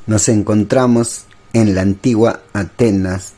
Nos encontramos en la antigua Atenas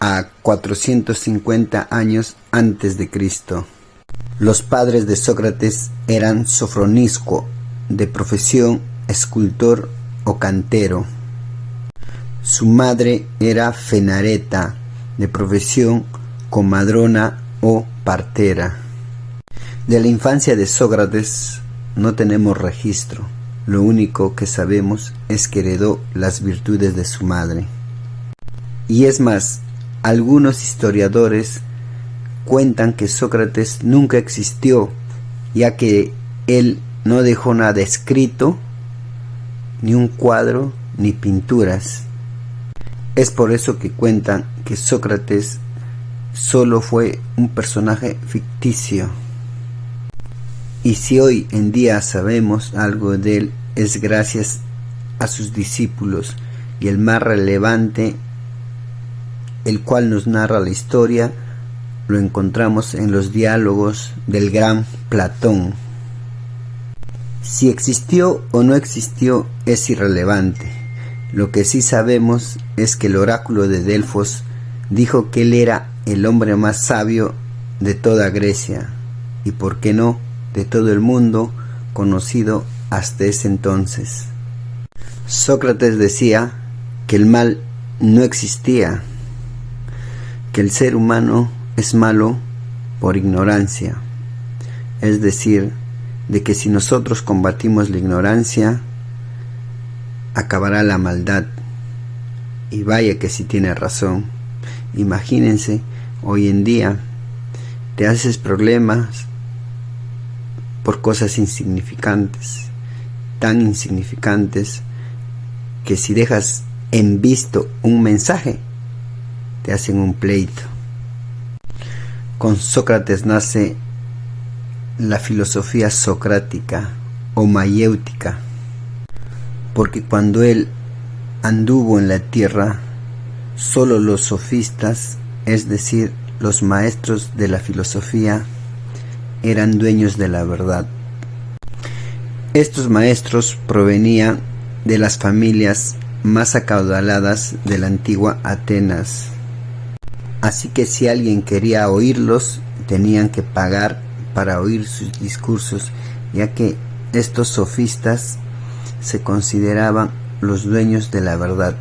a 450 años antes de Cristo. Los padres de Sócrates eran Sofronisco, de profesión escultor o cantero. Su madre era Fenareta, de profesión comadrona o partera. De la infancia de Sócrates no tenemos registro. Lo único que sabemos es que heredó las virtudes de su madre. Y es más, algunos historiadores cuentan que Sócrates nunca existió, ya que él no dejó nada escrito, ni un cuadro, ni pinturas. Es por eso que cuentan que Sócrates solo fue un personaje ficticio. Y si hoy en día sabemos algo de él, es gracias a sus discípulos, y el más relevante, el cual nos narra la historia, lo encontramos en los diálogos del gran Platón. Si existió o no existió es irrelevante. Lo que sí sabemos es que el oráculo de Delfos dijo que él era el hombre más sabio de toda Grecia, y por qué no, de todo el mundo conocido hasta ese entonces. Sócrates decía que el mal no existía, que el ser humano es malo por ignorancia, es decir, de que si nosotros combatimos la ignorancia, acabará la maldad. Y vaya que si tiene razón. Imagínense, hoy en día te haces problemas por cosas insignificantes, tan insignificantes que si dejas en visto un mensaje, te hacen un pleito. Con Sócrates nace la filosofía socrática o mayéutica, porque cuando él anduvo en la tierra, solo los sofistas, es decir, los maestros de la filosofía, eran dueños de la verdad. Estos maestros provenían de las familias más acaudaladas de la antigua Atenas. Así que si alguien quería oírlos, tenían que pagar para oír sus discursos, ya que estos sofistas se consideraban los dueños de la verdad.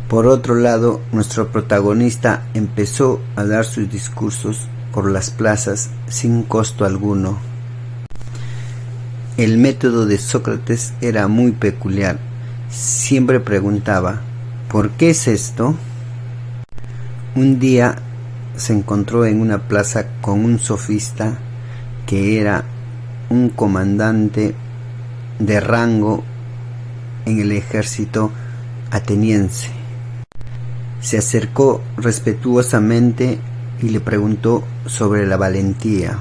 Por otro lado, nuestro protagonista empezó a dar sus discursos por las plazas sin costo alguno. El método de Sócrates era muy peculiar. Siempre preguntaba, ¿por qué es esto? Un día se encontró en una plaza con un sofista que era un comandante de rango en el ejército ateniense. Se acercó respetuosamente y le preguntó sobre la valentía.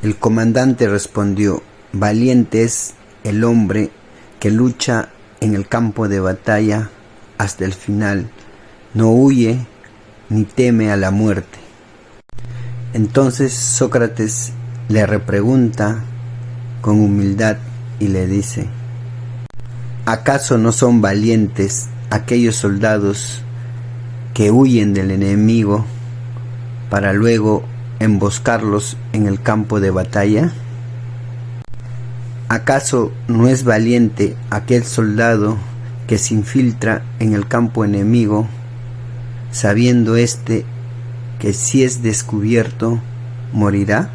El comandante respondió: valiente es el hombre que lucha en el campo de batalla hasta el final, no huye ni teme a la muerte. Entonces Sócrates le repregunta con humildad y le dice: ¿acaso no son valientes aquellos soldados que huyen del enemigo para luego emboscarlos en el campo de batalla? ¿Acaso no es valiente aquel soldado que se infiltra en el campo enemigo, sabiendo que si es descubierto, morirá?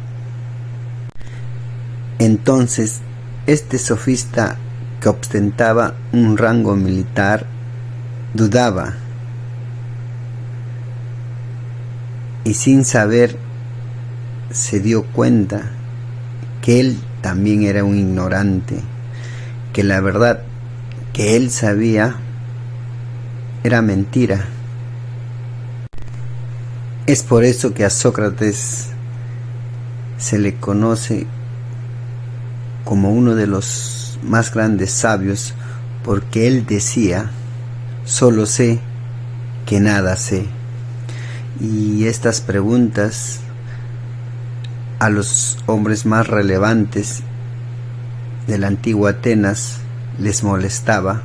Entonces, este sofista, que ostentaba un rango militar, dudaba, y sin saber se dio cuenta que él también era un ignorante, que la verdad que él sabía era mentira. Es por eso que a Sócrates se le conoce como uno de los más grandes sabios, porque él decía: solo sé que nada sé. Y estas preguntas a los hombres más relevantes de la antigua Atenas les molestaba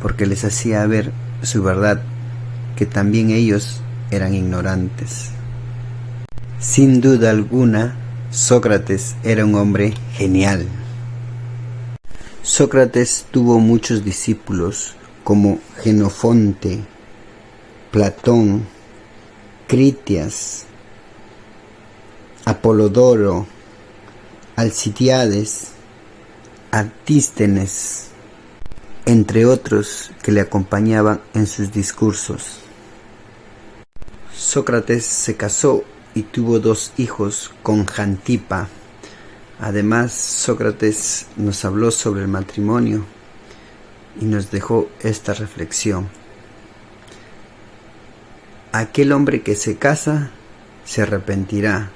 porque les hacía ver su verdad, que también ellos eran ignorantes. Sin duda alguna, Sócrates era un hombre genial. Sócrates tuvo muchos discípulos como Jenofonte, Platón, Critias, Apolodoro, Alcibiades, Antístenes, entre otros que le acompañaban en sus discursos. Sócrates se casó y tuvo 2 hijos con Jantipa. Además, Sócrates nos habló sobre el matrimonio y nos dejó esta reflexión. Aquel hombre que se casa se arrepentirá.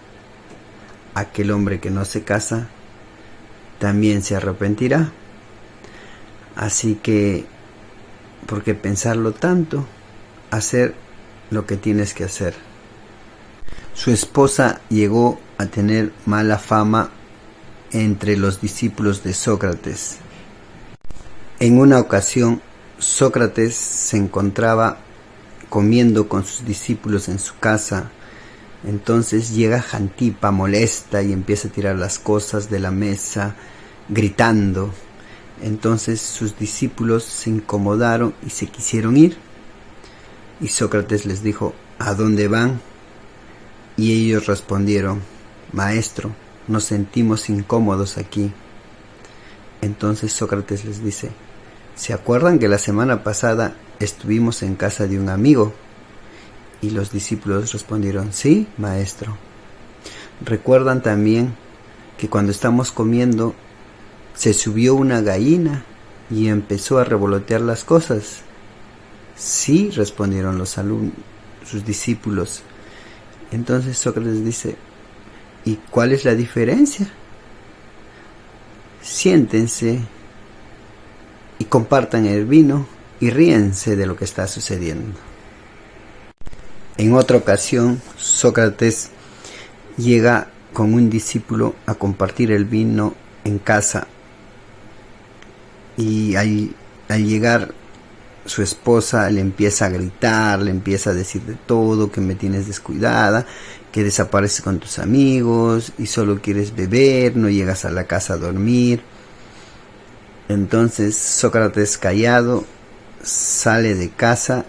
Aquel hombre que no se casa también se arrepentirá. Así que, ¿por qué pensarlo tanto? Hacer lo que tienes que hacer. Su esposa llegó a tener mala fama entre los discípulos de Sócrates. En una ocasión, Sócrates se encontraba comiendo con sus discípulos en su casa. Entonces llega Jantipa molesta y empieza a tirar las cosas de la mesa, gritando. Entonces sus discípulos se incomodaron y se quisieron ir. Y Sócrates les dijo: ¿a dónde van? Y ellos respondieron: Maestro, nos sentimos incómodos aquí. Entonces Sócrates les dice: ¿se acuerdan que la semana pasada estuvimos en casa de un amigo? Y los discípulos respondieron: sí, maestro. ¿Recuerdan también que cuando estamos comiendo se subió una gallina y empezó a revolotear las cosas? Sí, respondieron sus discípulos. Entonces Sócrates dice: ¿y cuál es la diferencia? Siéntense y compartan el vino y ríense de lo que está sucediendo. En otra ocasión, Sócrates llega con un discípulo a compartir el vino en casa. Y al llegar, su esposa le empieza a gritar, le empieza a decir de todo, que me tienes descuidada, que desapareces con tus amigos y solo quieres beber, no llegas a la casa a dormir. Entonces Sócrates, callado, sale de casa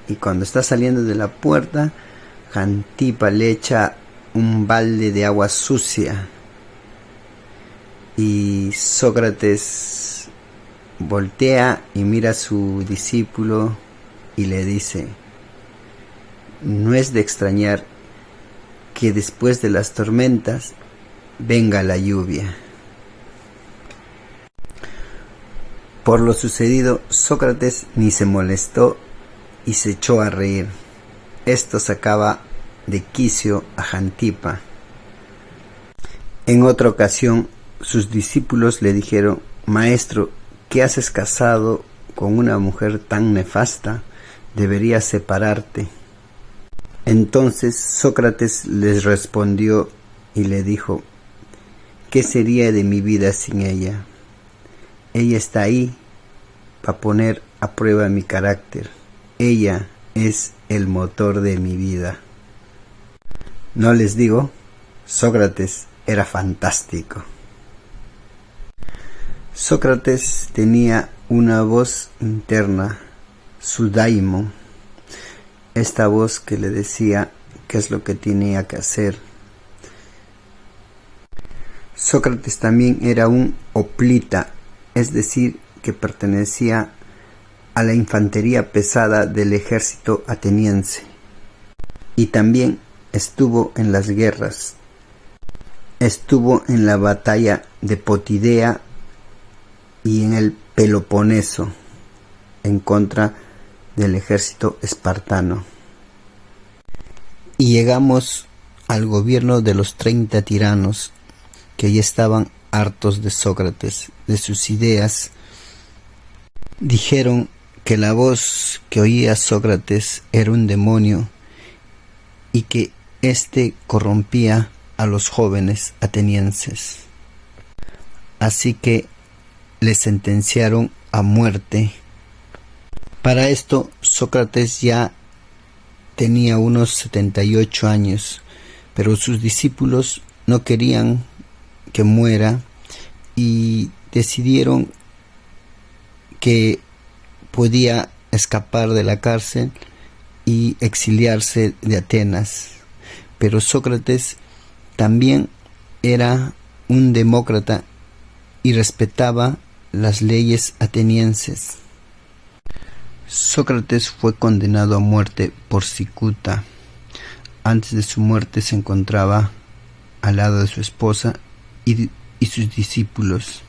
y cuando está saliendo de la puerta, Jantipa le echa un balde de agua sucia y Sócrates voltea y mira a su discípulo y le dice: no es de extrañar que después de las tormentas venga la lluvia. Por lo sucedido, Sócrates ni se molestó y se echó a reír. Esto sacaba de quicio a Jantipa. En otra ocasión, sus discípulos le dijeron: Maestro, ¿qué haces casado con una mujer tan nefasta? Deberías separarte. Entonces Sócrates les respondió y le dijo: ¿qué sería de mi vida sin ella? Ella está ahí para poner a prueba mi carácter. Ella es el motor de mi vida. ¿No les digo? Sócrates era fantástico. Sócrates tenía una voz interna, su daimon, esta voz que le decía qué es lo que tenía que hacer. Sócrates también era un hoplita, es decir, que pertenecía a la infantería pesada del ejército ateniense. Y también estuvo en las guerras. Estuvo en la batalla de Potidea y en el Peloponeso, en contra del ejército espartano. Y llegamos al gobierno de los 30 tiranos, que ya estaban hartos de Sócrates, de sus ideas. Dijeron que la voz que oía Sócrates era un demonio y que éste corrompía a los jóvenes atenienses. Así que le sentenciaron a muerte. Para esto, Sócrates ya tenía unos 78 años, pero sus discípulos no querían que muera y decidieron que podía escapar de la cárcel y exiliarse de Atenas. Pero Sócrates también era un demócrata y respetaba las leyes atenienses. Sócrates fue condenado a muerte por cicuta. Antes de su muerte se encontraba al lado de su esposa y sus discípulos.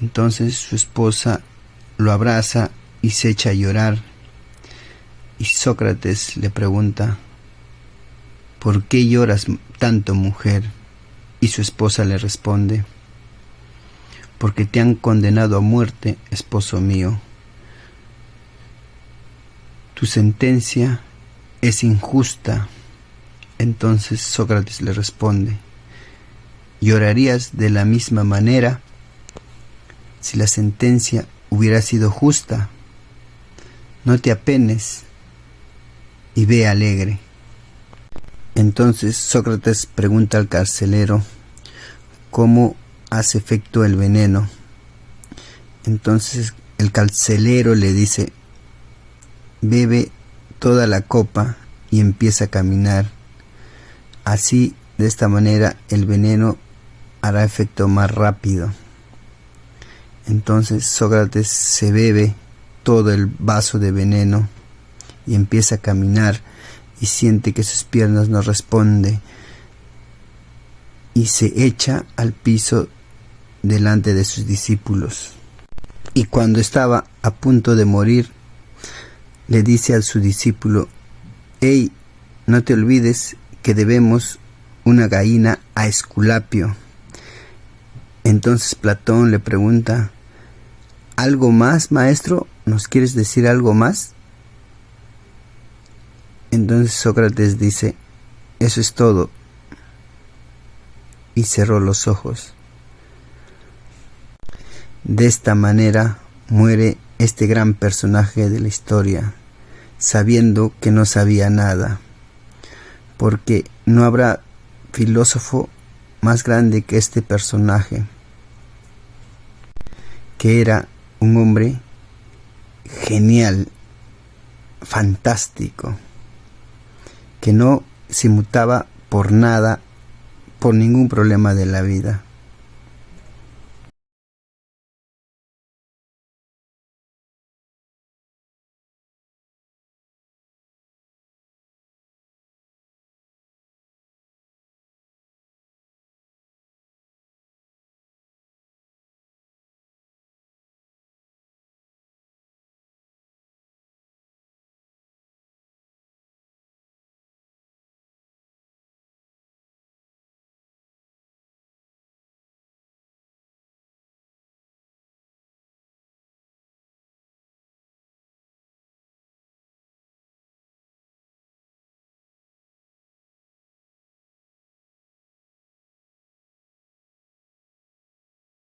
Entonces su esposa lo abraza y se echa a llorar. Y Sócrates le pregunta: ¿por qué lloras tanto, mujer? Y su esposa le responde: porque te han condenado a muerte, esposo mío. Tu sentencia es injusta. Entonces Sócrates le responde: ¿llorarías de la misma manera si la sentencia hubiera sido justa? No te apenes y ve alegre. Entonces Sócrates pregunta al carcelero cómo hace efecto el veneno. Entonces el carcelero le dice: bebe toda la copa y empieza a caminar. Así, de esta manera, el veneno hará efecto más rápido. Entonces Sócrates se bebe todo el vaso de veneno y empieza a caminar y siente que sus piernas no responden y se echa al piso delante de sus discípulos. Y cuando estaba a punto de morir, le dice a su discípulo: «Hey, no te olvides que debemos una gallina a Esculapio». Entonces Platón le pregunta: ¿algo más, maestro? ¿Nos quieres decir algo más? Entonces Sócrates dice: eso es todo. Y cerró los ojos. De esta manera muere este gran personaje de la historia, sabiendo que no sabía nada, porque no habrá filósofo más grande que este personaje, que era un hombre genial, fantástico, que no se inmutaba por nada, por ningún problema de la vida.